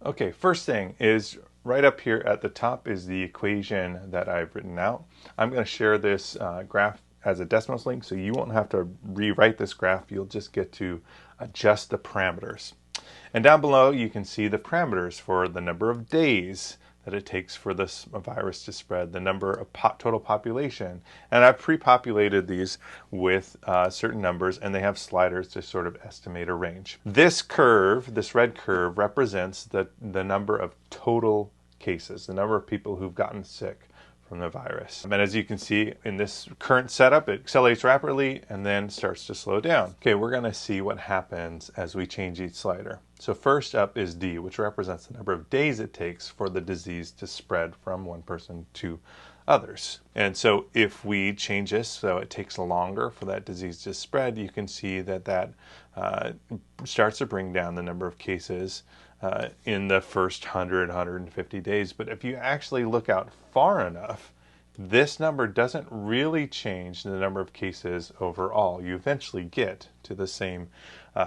Okay, first thing is right up here at the top is the equation that I've written out. I'm going to share this graph as a DESMOS link, so you won't have to rewrite this graph. You'll just get to adjust the parameters. And down below, you can see the parameters for the number of days that it takes for this virus to spread, the number of total population. And I've pre-populated these with certain numbers, and they have sliders to sort of estimate a range. This curve, this red curve, represents the number of total cases, the number of people who've gotten sick from the virus. And as you can see in this current setup, it accelerates rapidly and then starts to slow down. Okay, we're going to see what happens as we change each slider. So first up is D, which represents the number of days it takes for the disease to spread from one person to others. And so if we change this so it takes longer for that disease to spread, you can see that that starts to bring down the number of cases in the first 100, 150 days. But if you actually look out far enough, this number doesn't really change the number of cases overall. You eventually get to the same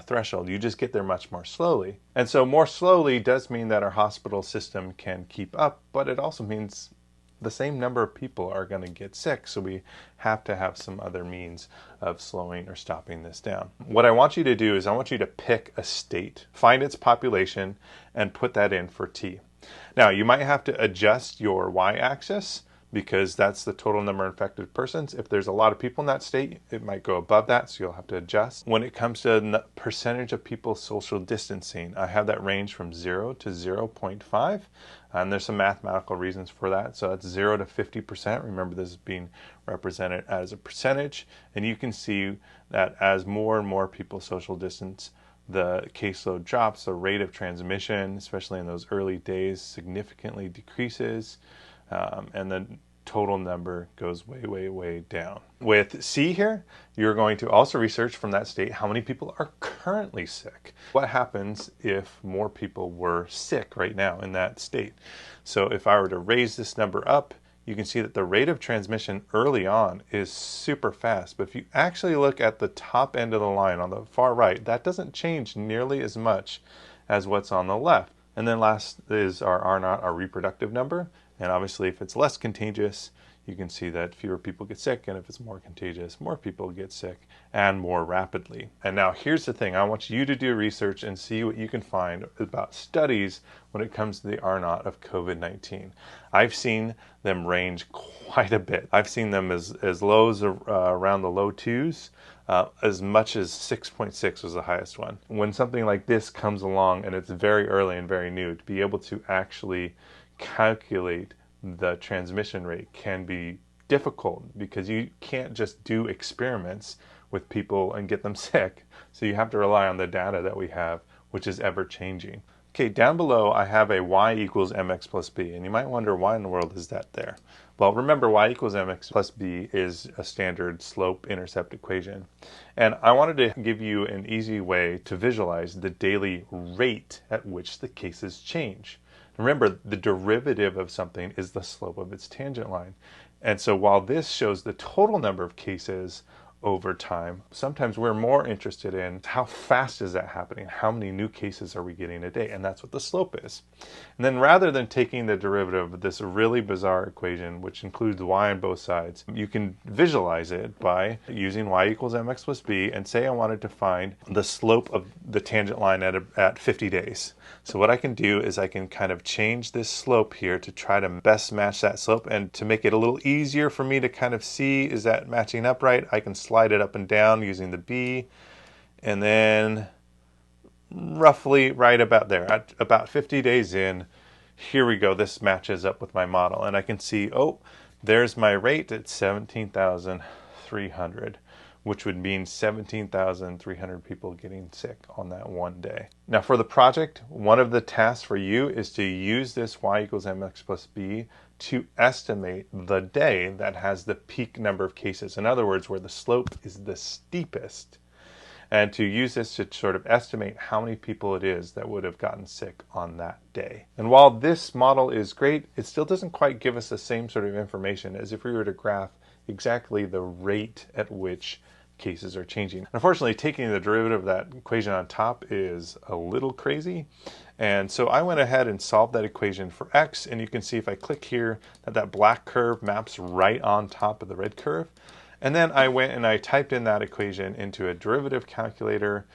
threshold. You just get there much more slowly. And so more slowly does mean that our hospital system can keep up, but it also means the same number of people are going to get sick, so we have to have some other means of slowing or stopping this down. What I want you to do is I want you to pick a state, find its population, and put that in for T. Now, you might have to adjust your y-axis because that's the total number of infected persons. If there's a lot of people in that state, it might go above that, so you'll have to adjust. When it comes to the percentage of people social distancing, I have that range from 0 to 0.5, and there's some mathematical reasons for that. So that's 0 to 50%. Remember, this is being represented as a percentage, and you can see that as more and more people social distance, the caseload drops, the rate of transmission, especially in those early days, significantly decreases. And the total number goes way, way, way down. With C here, you're going to also research from that state how many people are currently sick. What happens if more people were sick right now in that state? So if I were to raise this number up, you can see that the rate of transmission early on is super fast. But if you actually look at the top end of the line on the far right, that doesn't change nearly as much as what's on the left. And then last is our R0, our reproductive number. And obviously, if it's less contagious, you can see that fewer people get sick. And if it's more contagious, more people get sick and more rapidly. And now here's the thing. I want you to do research and see what you can find about studies when it comes to the R0 of COVID-19. I've seen them range quite a bit. I've seen them as low as around the low 2s. As much as 6.6 was the highest one. When something like this comes along and it's very early and very new, to be able to actually calculate the transmission rate can be difficult because you can't just do experiments with people and get them sick. So you have to rely on the data that we have, which is ever changing. Okay, down below I have a y equals mx plus b, and you might wonder why in the world is that there? Well, remember y equals mx plus b is a standard slope-intercept equation. And I wanted to give you an easy way to visualize the daily rate at which the cases change. Remember, the derivative of something is the slope of its tangent line. And so while this shows the total number of cases over time, sometimes we're more interested in how fast is that happening? How many new cases are we getting a day? And that's what the slope is. And then rather than taking the derivative of this really bizarre equation, which includes y on both sides, you can visualize it by using y equals mx plus b and say I wanted to find the slope of the tangent line at 50 days. So what I can do is I can kind of change this slope here to try to best match that slope, and to make it a little easier for me to kind of see is that matching up right, I can slide it up and down using the b, and then roughly right about there, at about 50 days in, here we go, this matches up with my model, and I can see, oh, there's my rate at 17,300. which would mean 17,300 people getting sick on that one day. Now for the project, one of the tasks for you is to use this y equals mx plus b to estimate the day that has the peak number of cases. In other words, where the slope is the steepest. And to use this to sort of estimate how many people it is that would have gotten sick on that day. And while this model is great, it still doesn't quite give us the same sort of information as if we were to graph exactly the rate at which cases are changing. Unfortunately, taking the derivative of that equation on top is a little crazy, And so I went ahead and solved that equation for x, and you can see if I click here that that black curve maps right on top of the red curve. And then I went and I typed in that equation into a derivative calculator.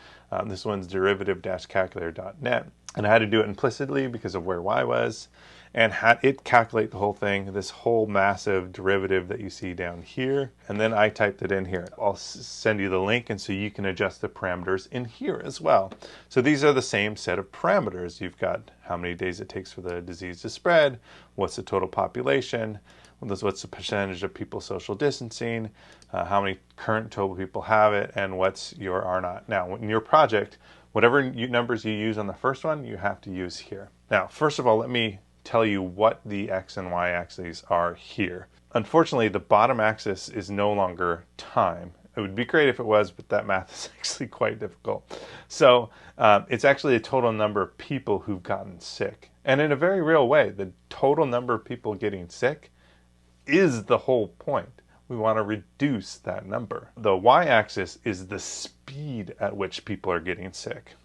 This one's derivative-calculator.net. And I had to do it implicitly because of where y was, and had it calculate the whole thing, this whole massive derivative that you see down here. And then I typed it in here. I'll send you the link, and so you can adjust the parameters in here as well. So these are the same set of parameters. You've got how many days it takes for the disease to spread, what's the total population, what's the percentage of people social distancing, how many current total people have it, and what's your R naught. Now, in your project, whatever numbers you use on the first one, you have to use here. Now, first of all, let me tell you what the x and y axes are here. Unfortunately, the bottom axis is no longer time. It would be great if it was, but that math is actually quite difficult. So it's actually a total number of people who've gotten sick. And in a very real way, the total number of people getting sick is the whole point. We want to reduce that number. The y-axis is the speed at which people are getting sick.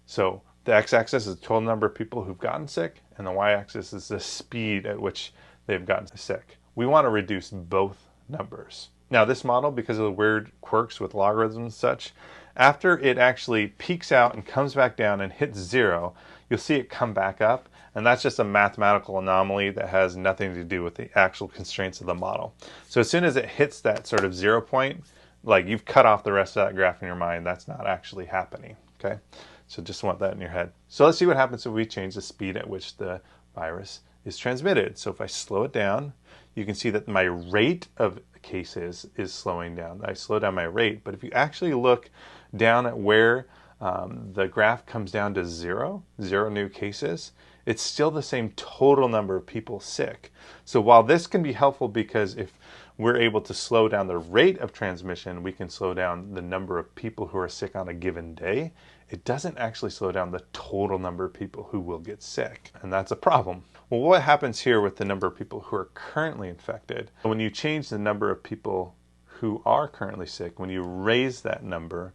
So the x-axis is the total number of people who've gotten sick, and the y-axis is the speed at which they've gotten sick. We want to reduce both numbers. Now this model, because of the weird quirks with logarithms and such, after it actually peaks out and comes back down and hits 0, you'll see it come back up, and that's just a mathematical anomaly that has nothing to do with the actual constraints of the model. So as soon as it hits that sort of 0 point, like you've cut off the rest of that graph in your mind, that's not actually happening, okay? So just want that in your head. So let's see what happens if we change the speed at which the virus is transmitted. So if I slow it down, you can see that my rate of cases is slowing down. I slow down my rate, but if you actually look down at where the graph comes down to 0 new cases, it's still the same total number of people sick. So while this can be helpful because if we're able to slow down the rate of transmission, we can slow down the number of people who are sick on a given day, it doesn't actually slow down the total number of people who will get sick. And that's a problem. Well, what happens here with the number of people who are currently infected? When you change the number of people who are currently sick, when you raise that number,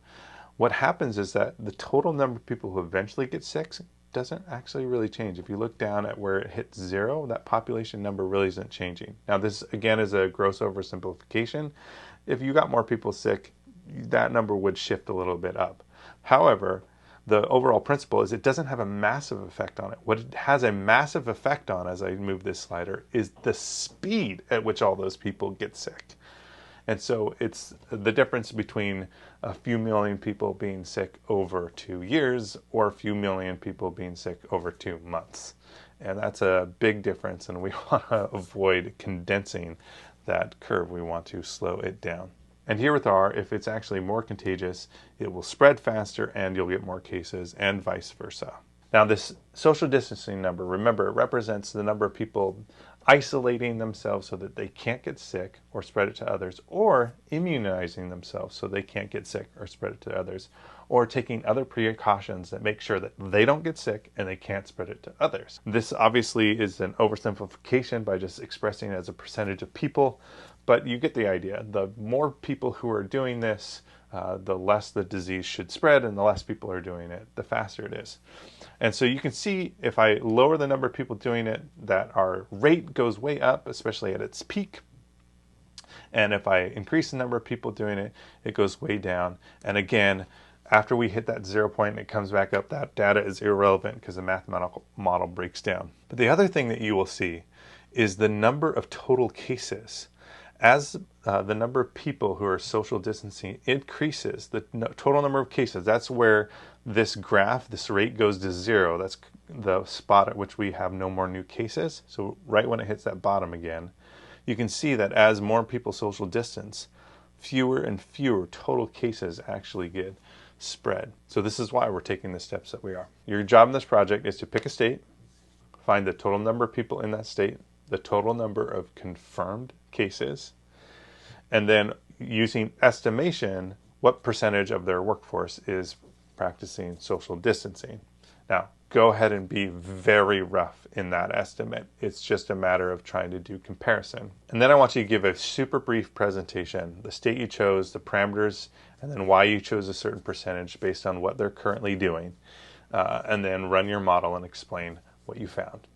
what happens is that the total number of people who eventually get sick doesn't actually really change. If you look down at where it hits 0, that population number really isn't changing. Now this again is a gross oversimplification. If you got more people sick, that number would shift a little bit up. However, the overall principle is it doesn't have a massive effect on it. What it has a massive effect on, as I move this slider, is the speed at which all those people get sick. And so it's the difference between a few million people being sick over 2 years or a few million people being sick over 2 months. And that's a big difference, and we want to avoid condensing that curve. We want to slow it down. And here with R, if it's actually more contagious, it will spread faster and you'll get more cases, and vice versa. Now this social distancing number, remember, it represents the number of people isolating themselves so that they can't get sick or spread it to others, or immunizing themselves so they can't get sick or spread it to others, or taking other precautions that make sure that they don't get sick and they can't spread it to others. This obviously is an oversimplification by just expressing it as a percentage of people, but you get the idea. The more people who are doing this, the less the disease should spread, and the less people are doing it, the faster it is. And so you can see if I lower the number of people doing it, that our rate goes way up, especially at its peak. And if I increase the number of people doing it, it goes way down. And again, after we hit that 0 point and it comes back up, that data is irrelevant because the mathematical model breaks down. But the other thing that you will see is the number of total cases. As the number of people who are social distancing increases, the total number of cases, that's where this graph, this rate goes to 0. That's the spot at which we have no more new cases. So right when it hits that bottom again, you can see that as more people social distance, fewer and fewer total cases actually get spread. So this is why we're taking the steps that we are. Your job in this project is to pick a state, find the total number of people in that state, the total number of confirmed cases, and then using estimation, what percentage of their workforce is practicing social distancing. Now, go ahead and be very rough in that estimate. It's just a matter of trying to do comparison. And then I want you to give a super brief presentation, the state you chose, the parameters, and then why you chose a certain percentage based on what they're currently doing. and then run your model and explain what you found.